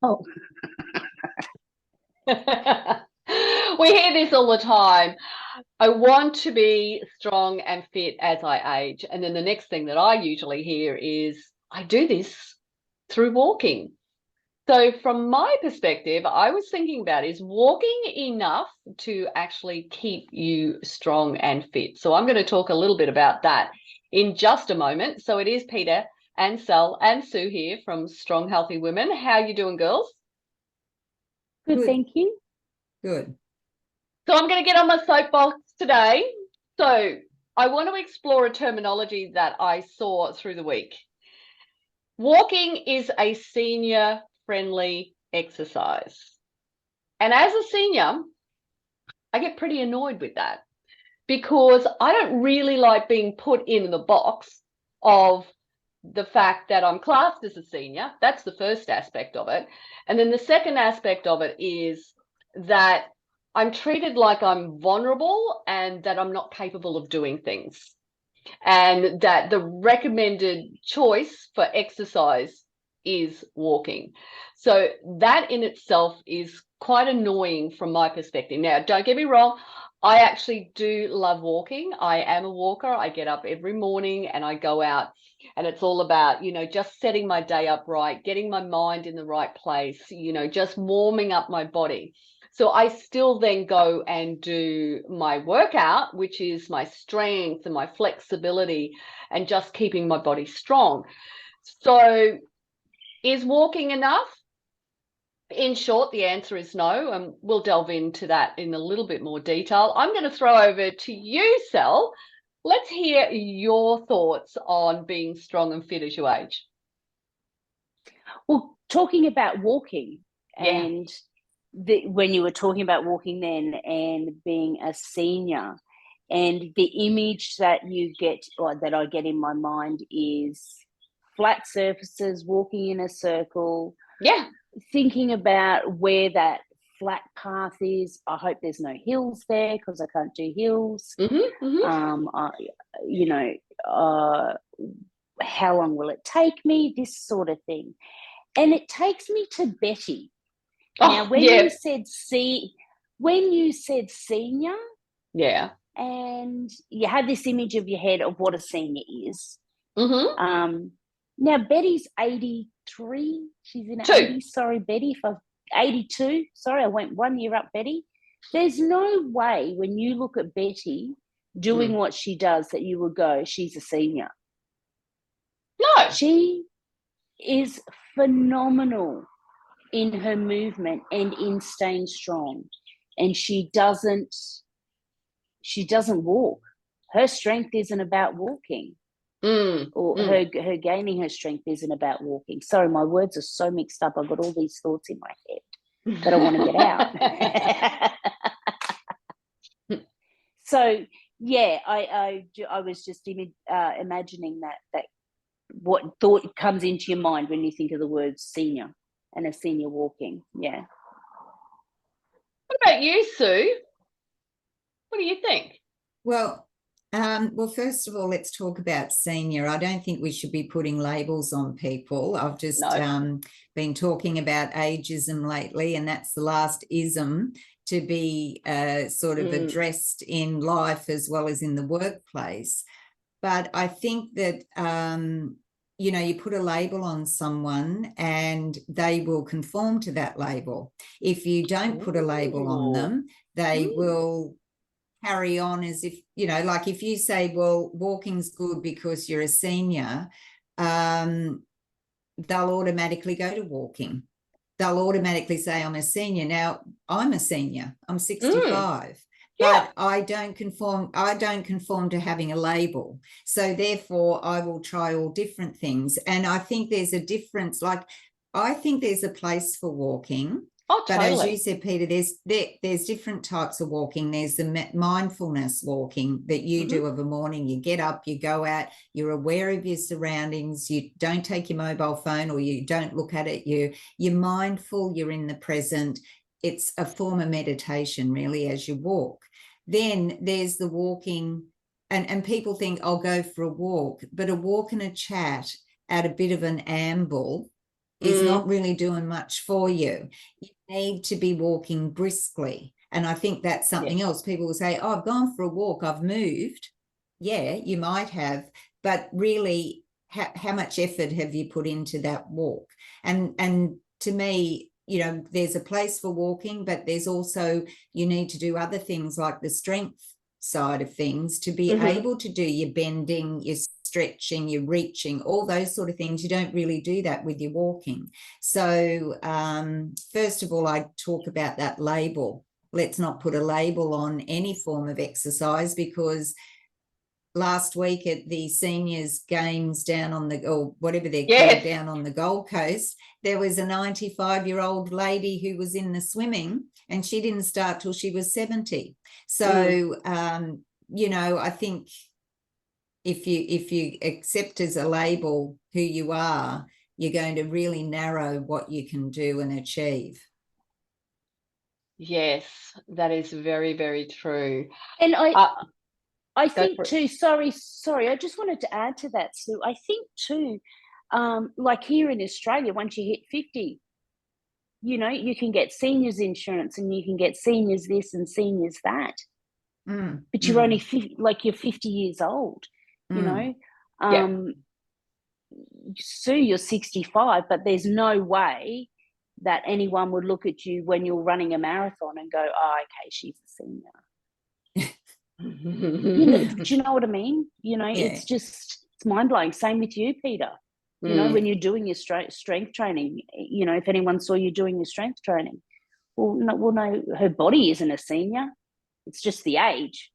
Oh, We hear this all the time. I want to be strong and fit as I age. And then the next thing that I usually hear is, I do this through walking. So from my perspective, I was thinking about, is walking enough to actually keep you strong and fit? So I'm going to talk a little bit about that in just a moment. So it is Peter and Sal and Sue here from Strong Healthy Women. How are you doing, girls? good, Good, thank you. good. So I'm going to get on my soapbox today. So I want to explore a terminology that I saw through the week. Walking is a senior friendly exercise. And as a senior, I get pretty annoyed with that because I don't really like being put in the box of the fact that I'm classed as a senior. That's the first aspect of it. And then the second aspect of it is that I'm treated like I'm vulnerable and that I'm not capable of doing things. And that the recommended choice for exercise is walking. So that in itself is quite annoying from my perspective. Now, don't get me wrong, I actually do love walking. I am a walker. I get up every morning and I go out, and it's all about, just setting my day up right, getting my mind in the right place, just warming up my body. So I still then go and do my workout, which is my strength and my flexibility and just keeping my body strong. So is walking enough? In short, the answer is no, and we'll delve into that in a little bit more detail. I'm going to throw over to you, Sel. Let's hear your thoughts on being strong and fit as you age. Well, talking about walking, Yeah. and when you were talking about walking then and being a senior, and the image that you get, or that I get in my mind, is flat surfaces, walking in a circle. Yeah. Thinking about where that flat path is. I hope there's no hills there because I can't do hills. Mm-hmm, mm-hmm. How long will it take me? This sort of thing. And it takes me to Betty. Now, when yeah. you said senior, Yeah. and you had this image of your head of what a senior is. Mm-hmm. Now Betty's 83. She's in her 80s. Sorry, Betty, if I've 82. Sorry, I went 1 year up, Betty. There's no way when you look at Betty doing what she does that you would go, she's a senior. No. She is phenomenal in her movement and in staying strong. And she doesn't walk. Her strength isn't about walking. Her gaining her strength isn't about walking. Sorry, my words are so mixed up. I've got all these thoughts in my head that I want to get out. So yeah, I was just imagining that what thought comes into your mind when you think of the word senior and a senior walking. Yeah. What about you, Sue? What do you think? Well, first of all, let's talk about senior. I don't think we should be putting labels on people. I've just been talking about ageism lately, and that's the last ism to be sort of addressed in life as well as in the workplace. But I think that, you put a label on someone and they will conform to that label. If you don't put a label on them, they will carry on as if, like if you say, well, walking's good because you're a senior, they'll automatically go to walking. They'll automatically say, I'm a senior. Now, I'm a senior. I'm 65. But I don't conform to having a label. So therefore, I will try all different things. And I think there's a difference. Like, I think there's a place for walking. Oh, totally. But as you said, Peter, there's different types of walking. There's the mindfulness walking that you do of a morning. You get up, you go out, you're aware of your surroundings. You don't take your mobile phone or you don't look at it. You're mindful, you're in the present. It's a form of meditation, really, as you walk. Then there's the walking, and people think, I'll go for a walk, but a walk and a chat at a bit of an amble is not really doing much for you. You need to be walking briskly. And I think that's something else. People will say, oh, I've gone for a walk, I've moved. Yeah, you might have, but really, how much effort have you put into that walk? And to me, you know, there's a place for walking, but there's also, you need to do other things like the strength side of things to be able to do your bending, your stretching, your reaching, all those sort of things. You don't really do that with your walking. So first of all, I talk about that label. Let's not put a label on any form of exercise, because last week at the seniors games down on the, or whatever they're called, down on the Gold Coast, there was a 95-year-old lady who was in the swimming, and she didn't start till she was 70. So you know, I think if you accept as a label who you are, you're going to really narrow what you can do and achieve. Yes, that is very, very true. And I think too, sorry, I just wanted to add to that, Sue. I think too, like here in Australia, once you hit 50, you know, you can get seniors insurance and you can get seniors this and seniors that. But you're only you're 50 years old, you know. Sue, you're 65, but there's no way that anyone would look at you when you're running a marathon and go, oh, okay, she's a senior. You know, do you know what I mean? You know, it's just, it's mind-blowing. Same with you, Peter. You know, when you're doing your strength training, you know, if anyone saw you doing your strength training, well, no, her body isn't a senior. It's just the age.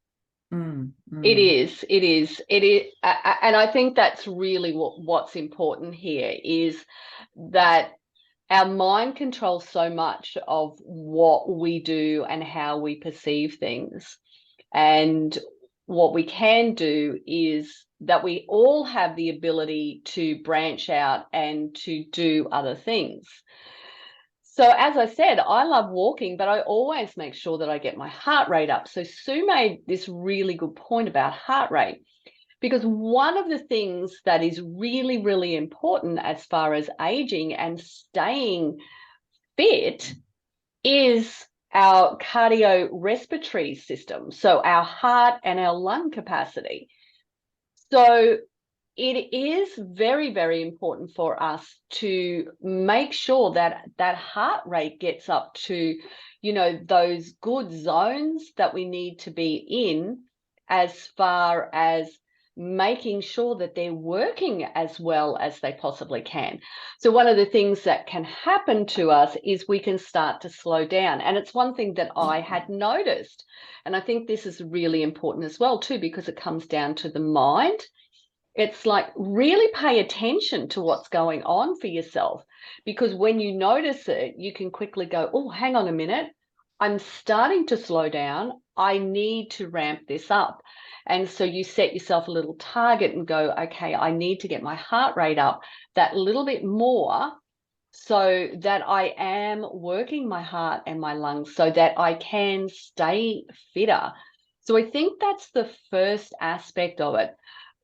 It is. And I think that's really what's important here, is that our mind controls so much of what we do and how we perceive things. And what we can do is that we all have the ability to branch out and to do other things. So as I said, I love walking, but I always make sure that I get my heart rate up. So Sue made this really good point about heart rate, because one of the things that is really, really important as far as aging and staying fit is our cardiorespiratory system, so our heart and our lung capacity. So it is very, very important for us to make sure that that heart rate gets up to, you know, those good zones that we need to be in, as far as making sure that they're working as well as they possibly can. So one of the things that can happen to us is we can start to slow down. And it's one thing that I had noticed. And I think this is really important as well too, because it comes down to the mind. It's like, really pay attention to what's going on for yourself, because when you notice it, you can quickly go, oh, hang on a minute, I'm starting to slow down. I need to ramp this up. And so you set yourself a little target and go, okay, I need to get my heart rate up that little bit more, so that I am working my heart and my lungs so that I can stay fitter. So I think that's the first aspect of it.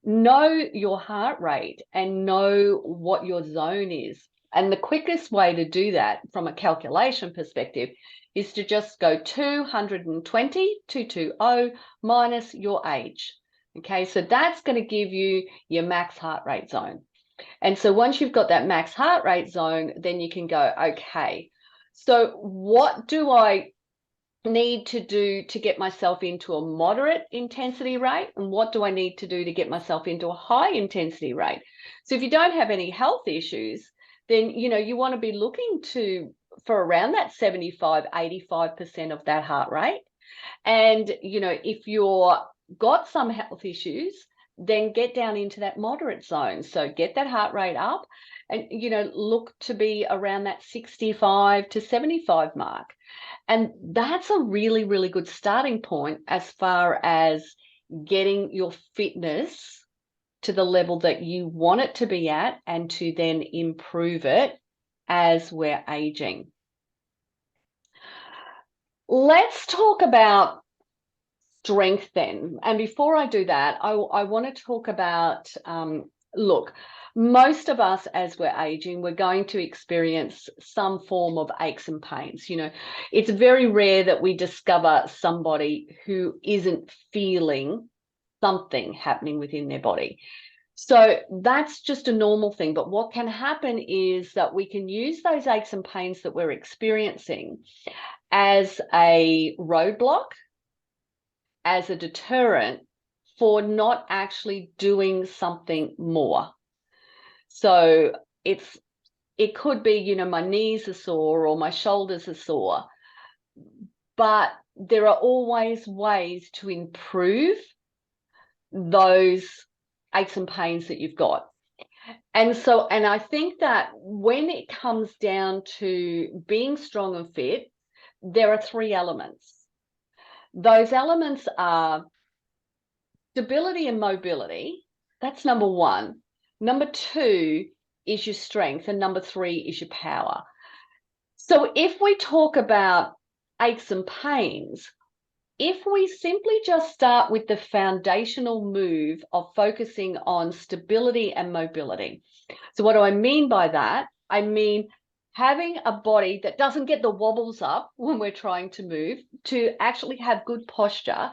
Know your heart rate and know what your zone is. And the quickest way to do that from a calculation perspective is to just go 220 minus your age. Okay, so that's going to give you your max heart rate zone. And so once you've got that max heart rate zone, then you can go, okay, so what do I need to do to get myself into a moderate intensity rate, and what do I need to do to get myself into a high intensity rate? So if you don't have any health issues, then you know you want to be looking for around that 75-85% of that heart rate. And you know, if you're got some health issues, then get down into that moderate zone. So get that heart rate up, and you know, look to be around that 65 to 75 mark. And that's a really, really good starting point as far as getting your fitness to the level that you want it to be at, and to then improve it as we're aging. Let's talk about strength then. And before I do that, I want to talk about, look, most of us, as we're aging, we're going to experience some form of aches and pains. You know, it's very rare that we discover somebody who isn't feeling something happening within their body. So that's just a normal thing. But what can happen is that we can use those aches and pains that we're experiencing as a roadblock, as a deterrent for not actually doing something more. So it could be, you know, my knees are sore or my shoulders are sore, but there are always ways to improve those aches and pains that you've got. And I think that when it comes down to being strong and fit, there are 3 elements. Those elements are stability and mobility. That's number 1. Number 2 is your strength, and number 3 is your power. So if we talk about aches and pains, if we simply just start with the foundational move of focusing on stability and mobility. So what do I mean by that? I mean having a body that doesn't get the wobbles up when we're trying to move, to actually have good posture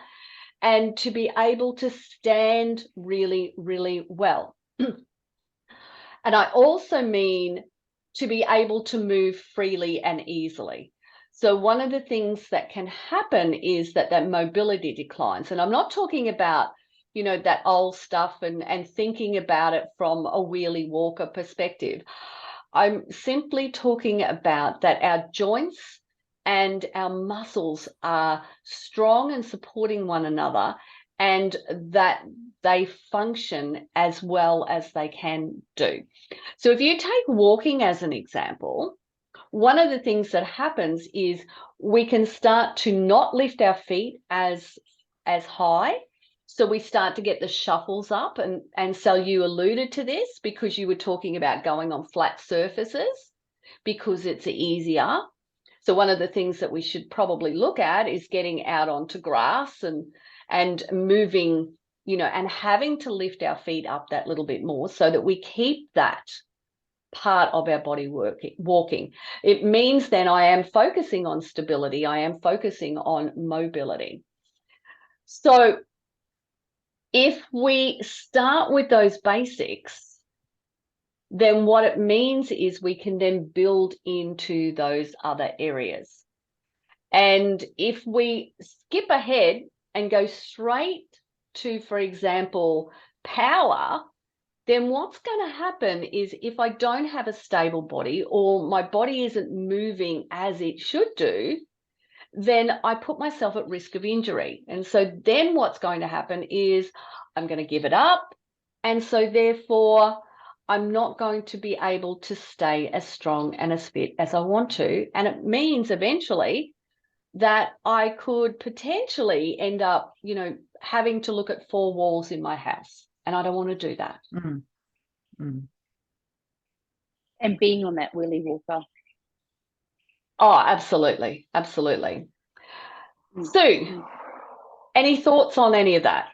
and to be able to stand really, really well. And I also mean to be able to move freely and easily. So one of the things that can happen is that mobility declines. And I'm not talking about, you know, that old stuff and thinking about it from a wheelie walker perspective. I'm simply talking about that our joints and our muscles are strong and supporting one another, and that they function as well as they can do. So if you take walking as an example, one of the things that happens is we can start to not lift our feet as high. So we start to get the shuffles up, and so you alluded to this because you were talking about going on flat surfaces because it's easier. So one of the things that we should probably look at is getting out onto grass and moving, you know, and having to lift our feet up that little bit more so that we keep that part of our body walking. It means then I am focusing on stability, I am focusing on mobility. So if we start with those basics, then what it means is we can then build into those other areas. And if we skip ahead and go straight to, for example, power, then what's going to happen is if I don't have a stable body or my body isn't moving as it should do, then I put myself at risk of injury. And so then what's going to happen is I'm going to give it up. And so therefore, I'm not going to be able to stay as strong and as fit as I want to. And it means eventually that I could potentially end up, you know, having to look at 4 walls in my house. And I don't want to do that. Mm. Mm. And being on that wheelie walker. Oh, absolutely. Absolutely. Sue, any thoughts on any of that?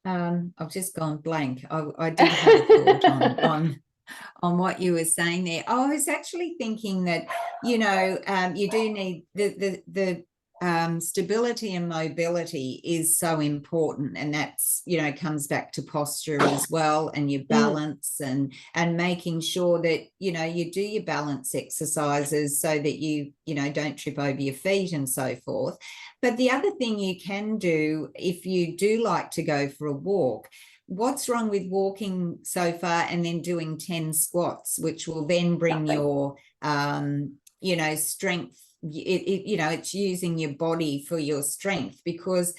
I've just gone blank. I did have a thought on what you were saying there. I was actually thinking that, you know, you do need the stability and mobility is so important, and that's, you know, comes back to posture as well, and your balance and making sure that, you know, you do your balance exercises so that you know, don't trip over your feet and so forth. But the other thing you can do, if you do like to go for a walk, what's wrong with walking so far and then doing 10 squats, which will then bring your you know, strength. You know, it's using your body for your strength, because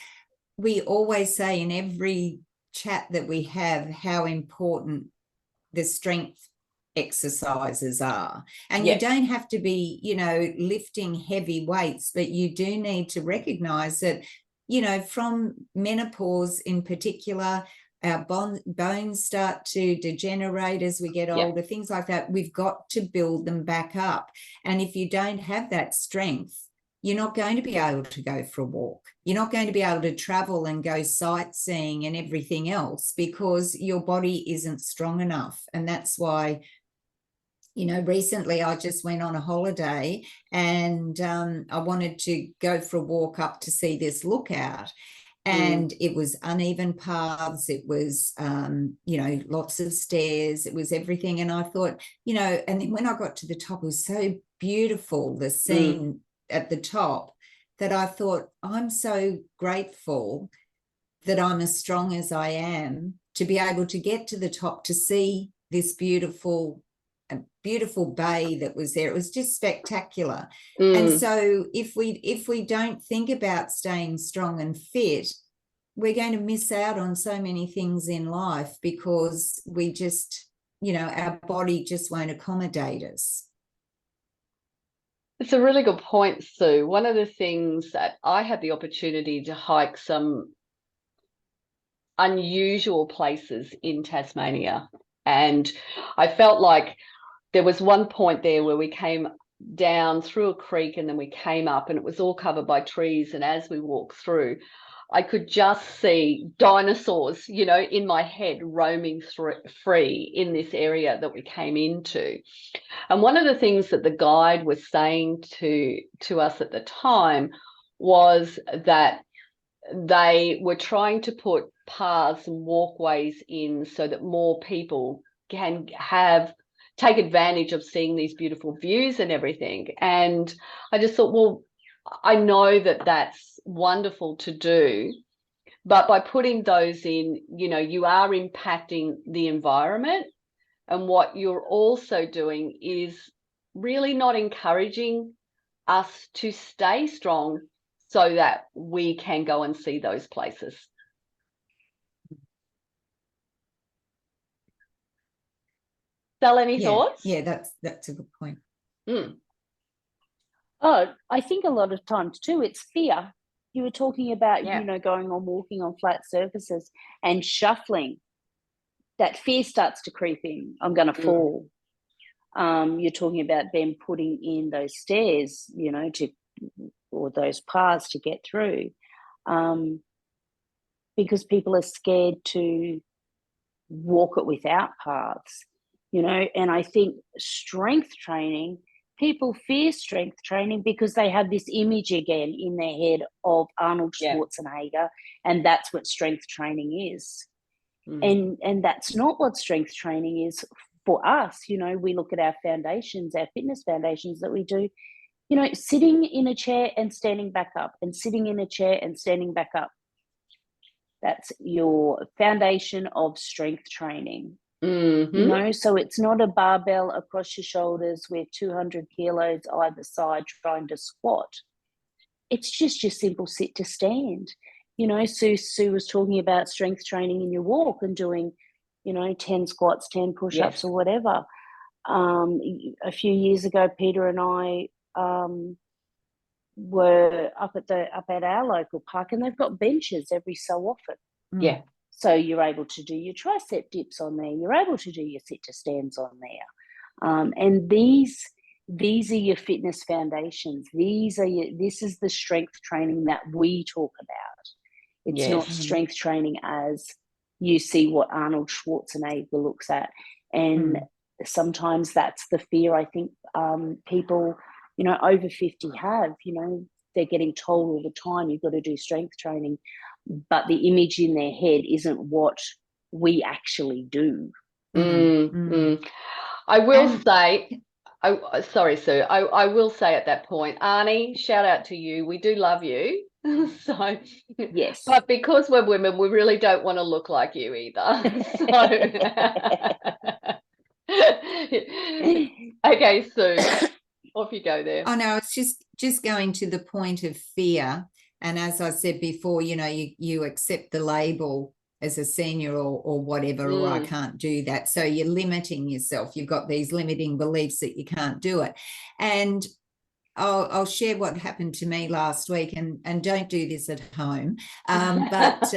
we always say in every chat that we have how important the strength exercises are. And you don't have to be, you know, lifting heavy weights, but you do need to recognize that, you know, from menopause in particular, our bones start to degenerate as we get older, things like that. We've got to build them back up. And if you don't have that strength, you're not going to be able to go for a walk. You're not going to be able to travel and go sightseeing and everything else because your body isn't strong enough. And that's why, you know, recently I just went on a holiday and I wanted to go for a walk up to see this lookout. And it was uneven paths. It was, you know, lots of stairs. It was everything. And I thought, you know, and then when I got to the top, it was so beautiful, the scene at the top, that I thought, I'm so grateful that I'm as strong as I am to be able to get to the top to see this beautiful bay that was there. It was just spectacular. And so if we don't think about staying strong and fit, we're going to miss out on so many things in life because we just, you know, our body just won't accommodate us. It's a really good point, Sue. One of the things that I had the opportunity to hike some unusual places in Tasmania, and I felt like there was one point there where we came down through a creek and then we came up and it was all covered by trees. And as we walked through, I could just see dinosaurs, you know, in my head roaming free in this area that we came into. And one of the things that the guide was saying to us at the time was that they were trying to put paths and walkways in so that more people can take advantage of seeing these beautiful views and everything. And I just thought, well, I know that that's wonderful to do, but by putting those in, you know, you are impacting the environment. And what you're also doing is really not encouraging us to stay strong so that we can go and see those places. Sal, any thoughts? Yeah, that's a good point. Oh, I think a lot of times too, it's fear. You were talking about, you know, going on walking on flat surfaces and shuffling. That fear starts to creep in. I'm going to fall. You're talking about them putting in those stairs, you know, or those paths to get through, because people are scared to walk it without paths, you know. And I think strength training, people fear strength training because they have this image again in their head of Arnold Schwarzenegger, and that's what strength training is. And that's not what strength training is for us. You know, we look at our foundations, our fitness foundations that we do, you know, sitting in a chair and standing back up, and sitting in a chair and standing back up. That's your foundation of strength training. You know, so it's not a barbell across your shoulders with 200 kilos either side trying to squat. It's just your simple sit to stand. You know, Sue was talking about strength training in your walk and doing, you know, 10 squats, 10 push-ups or whatever. A few years ago, Peter and I were up at our local park, and they've got benches every so often. So you're able to do your tricep dips on there. You're able to do your sit to stands on there. And these are your fitness foundations. This is the strength training that we talk about. It's not strength training as you see what Arnold Schwarzenegger looks at. And sometimes that's the fear I think people, you know, over 50 have. You know, they're getting told all the time, you've got to do strength training, but the image in their head isn't what we actually do. I will say, sorry, Sue, I will say at that point, Arnie, shout out to you. We do love you. So yes, but because we're women, we really don't want to look like you either. So okay, Sue, off you go there. Oh no, it's just going to the point of fear. And as I said before, you know, you accept the label as a senior or whatever, or I can't do that. So you're limiting yourself. You've got these limiting beliefs that you can't do it. And I'll share what happened to me last week, and don't do this at home. But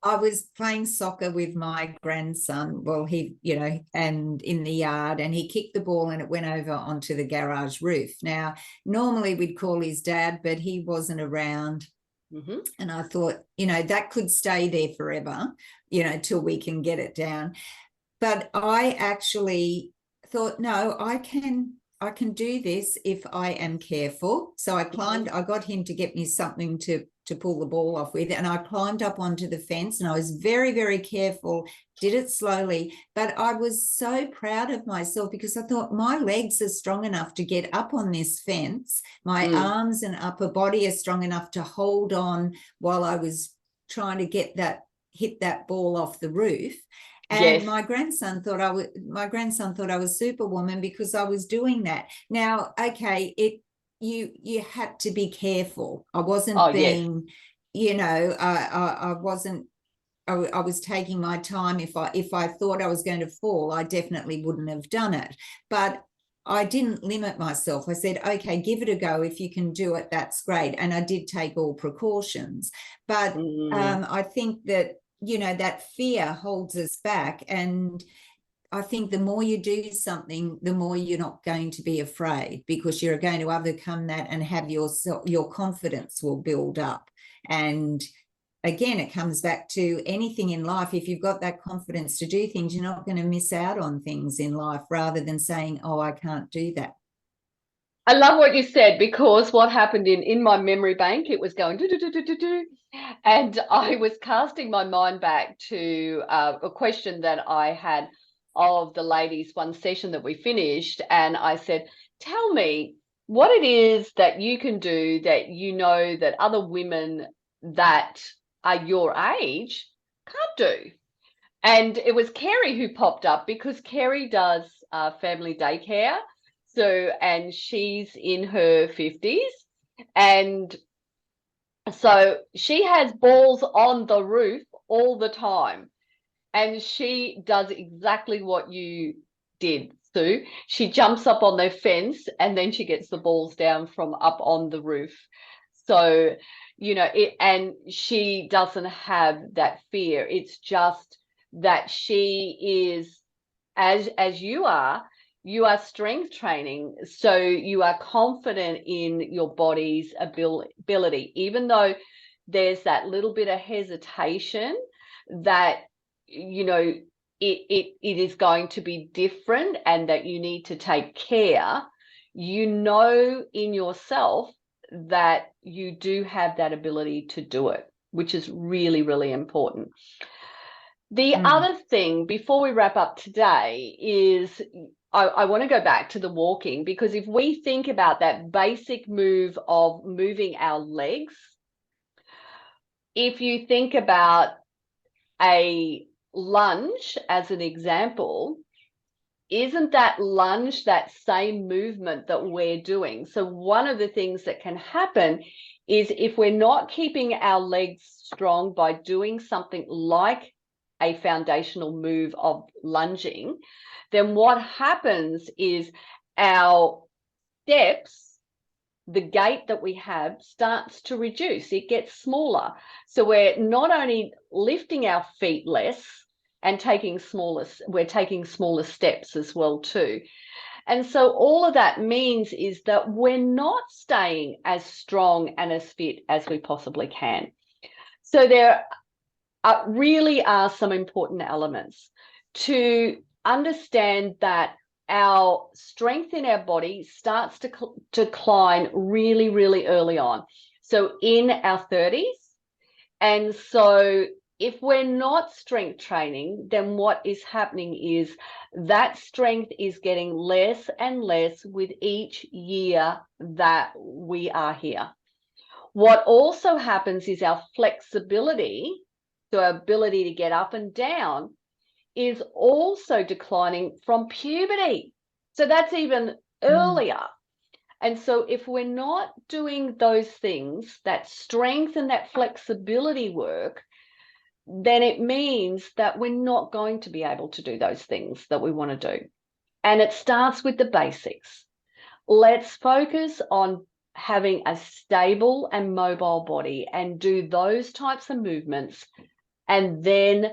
I was playing soccer with my grandson. Well, he, and in the yard, and he kicked the ball and it went over onto the garage roof. Now, normally we'd call his dad, but he wasn't around. Mm-hmm. And I thought, that could stay there forever, till we can get it down. But I actually thought, no, I can do this if I am careful. So I climbed, I got him to get me something to pull the ball off with, and I climbed up onto the fence, and I was very, very careful, did it slowly, but I was so proud of myself because I thought my legs are strong enough to get up on this fence. My arms and upper body are strong enough to hold on while I was trying to hit that ball off the roof. And yes. my grandson thought I was Superwoman because I was doing that. Now, okay, you had to be careful. I wasn't being, I wasn't. I was taking my time. If I thought I was going to fall, I definitely wouldn't have done it. But I didn't limit myself. I said, okay, give it a go. If you can do it, that's great. And I did take all precautions. But I think that, that fear holds us back. And I think the more you do something, the more you're not going to be afraid, because you're going to overcome that and have your confidence will build up. And again, it comes back to anything in life. If you've got that confidence to do things, you're not going to miss out on things in life, rather than saying, oh, I can't do that. I love what you said, because what happened in my memory bank, it was going do, do, do, do, do, do, and I was casting my mind back to a question that I had of the ladies one session that we finished, and I said, tell me what it is that you can do that that other women that are your age can't do. And it was Kerry who popped up, because Kerry does family daycare. So, and she's in her 50s. And so she has balls on the roof all the time. And she does exactly what you did, Sue. She jumps up on their fence and then she gets the balls down from up on the roof. So, and she doesn't have that fear. It's just that she is, as you are strength training, so you are confident in your body's ability, even though there's that little bit of hesitation that it is going to be different and that you need to take care. In yourself that you do have that ability to do it, which is really, really important. The other thing before we wrap up today is I want to go back to the walking, because if we think about that basic move of moving our legs, if you think about a lunge as an example, isn't that lunge that same movement that we're doing? So one of the things that can happen is if we're not keeping our legs strong by doing something like a foundational move of lunging, then what happens is our steps, the gait that we have, starts to reduce. It gets smaller. So we're not only lifting our feet less and we're taking smaller steps as well too. And so all of that means is that we're not staying as strong and as fit as we possibly can. So there really are some important elements to understand that our strength in our body starts to decline really, really early on. So in our 30s. And so if we're not strength training, then what is happening is that strength is getting less and less with each year that we are here. What also happens is our flexibility, so our ability to get up and down, is also declining from puberty. So that's even earlier. And so if we're not doing those things, that strength and that flexibility work, then it means that we're not going to be able to do those things that we want to do. And it starts with the basics. Let's focus on having a stable and mobile body and do those types of movements and then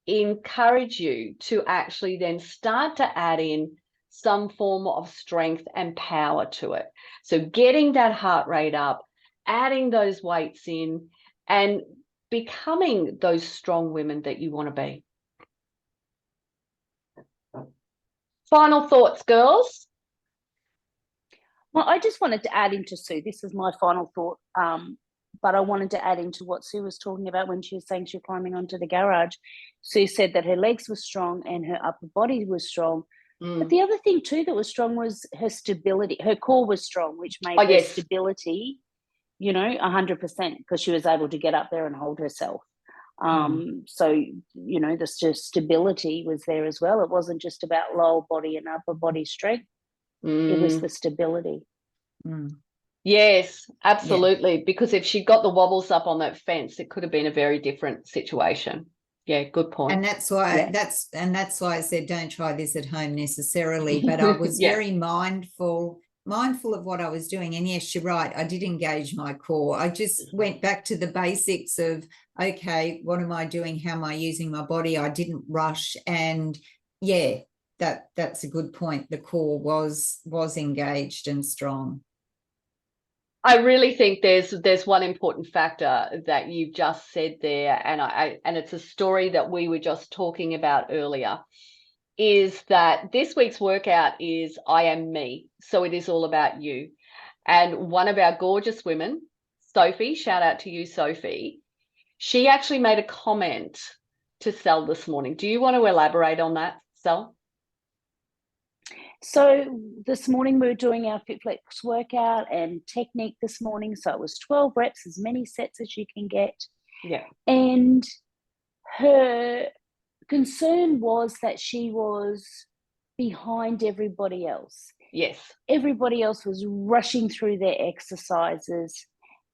encourage you to actually then start to add in some form of strength and power to it. So getting that heart rate up, adding those weights in, and becoming those strong women that you want to be. Final thoughts, girls? Well, I just wanted to add into Sue. This is my final thought, but I wanted to add into what Sue was talking about when she was saying she was climbing onto the garage. Sue said that her legs were strong and her upper body was strong. But the other thing too that was strong was her stability. Her core was strong, which made her stability, 100%, because she was able to get up there and hold herself. So, the stability was there as well. It wasn't just about lower body and upper body strength. It was the stability. Yes, absolutely. Yeah. Because if she got the wobbles up on that fence, it could have been a very different situation. Yeah, good point. And that's why that's why I said don't try this at home necessarily. But I was very mindful of what I was doing. And yes, you're right. I did engage my core. I just went back to the basics of, okay, what am I doing? How am I using my body? I didn't rush. And yeah, that's a good point. The core was engaged and strong. I really think there's one important factor that you've just said there, and it's a story that we were just talking about earlier, is that this week's workout is I Am Me. So it is all about you. And one of our gorgeous women, Sophie, shout out to you, Sophie, she actually made a comment to Sel this morning. Do you want to elaborate on that, Sel? So this morning we were doing our FitFlex workout and technique this morning. So it was 12 reps, as many sets as you can get. Yeah. And her concern was that she was behind everybody else. Yes. Everybody else was rushing through their exercises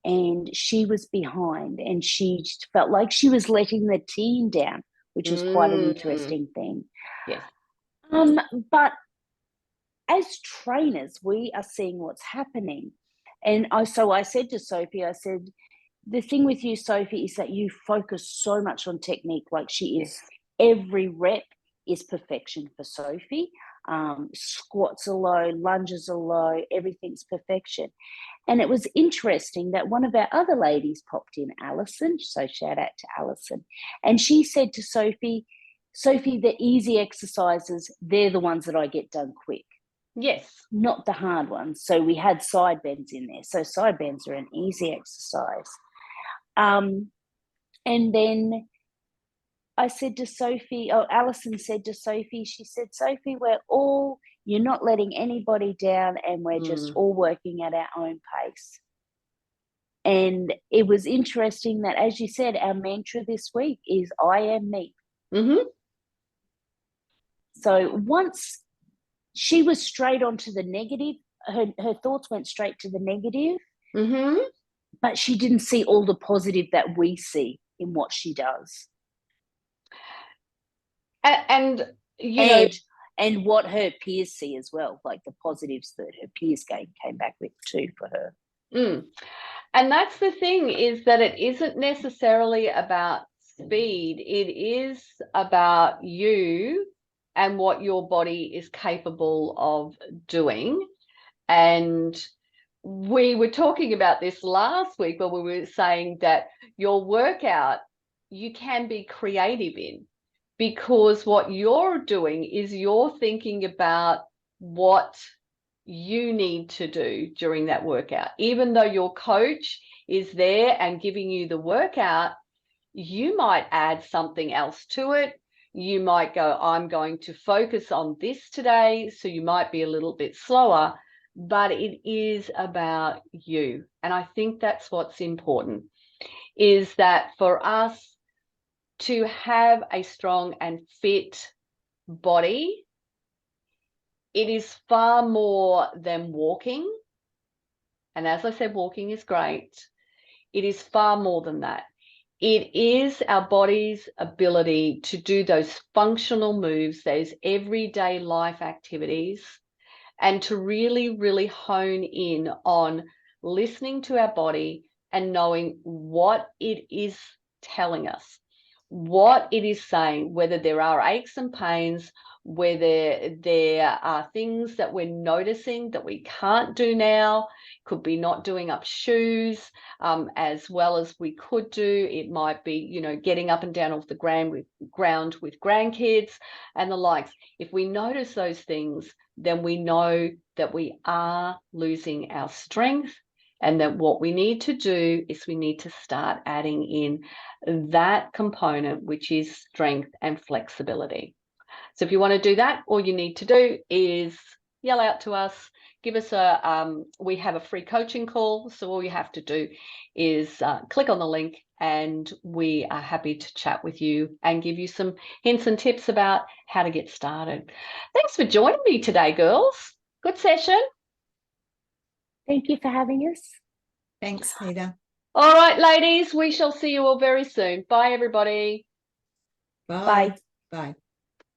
and she was behind, and she felt like she was letting the team down, which was quite an interesting thing. Yes. But as trainers, we are seeing what's happening. And so I said to Sophie, I said, the thing with you, Sophie, is that you focus so much on technique. Like she is, every rep is perfection for Sophie. Squats are low, lunges are low, everything's perfection. And it was interesting that one of our other ladies popped in, Alison. So shout out to Alison. And she said to Sophie, the easy exercises, they're the ones that I get done quick. Yes. Not the hard ones. So we had side bends in there. So side bends are an easy exercise. And then I said to Sophie, Alison said to Sophie, she said, Sophie, you're not letting anybody down, and we're just all working at our own pace. And it was interesting that, as you said, our mantra this week is I am me. So once she was straight onto the negative, her thoughts went straight to the negative, but she didn't see all the positive that we see in what she does. And and what her peers see as well, like the positives that her peers came back with too for her. And that's the thing, is that it isn't necessarily about speed. It is about you and what your body is capable of doing. And we were talking about this last week, where we were saying that your workout, you can be creative in, because what you're doing is you're thinking about what you need to do during that workout. Even though your coach is there and giving you the workout, you might add something else to it. You might go, I'm going to focus on this today. So you might be a little bit slower, but it is about you. And I think that's what's important, is that for us to have a strong and fit body, it is far more than walking. And as I said, walking is great. It is far more than that. It is our body's ability to do those functional moves, those everyday life activities, and to really, really hone in on listening to our body and knowing what it is telling us. what it is saying, whether there are aches and pains, whether there are things that we're noticing that we can't do now. Could be not doing up shoes as well as we could do. It might be, you know, getting up and down off the ground with grandkids and the likes. If we notice those things, then we know that we are losing our strength, and that what we need to do is we need to start adding in that component, which is strength and flexibility. So if you want to do that, all you need to do is yell out to us, give us we have a free coaching call. So all you have to do is click on the link, and we are happy to chat with you and give you some hints and tips about how to get started. Thanks for joining me today, girls. Good session. Thank you for having us. Thanks, Peter. All right, ladies, we shall see you all very soon. Bye, everybody. Bye. Bye.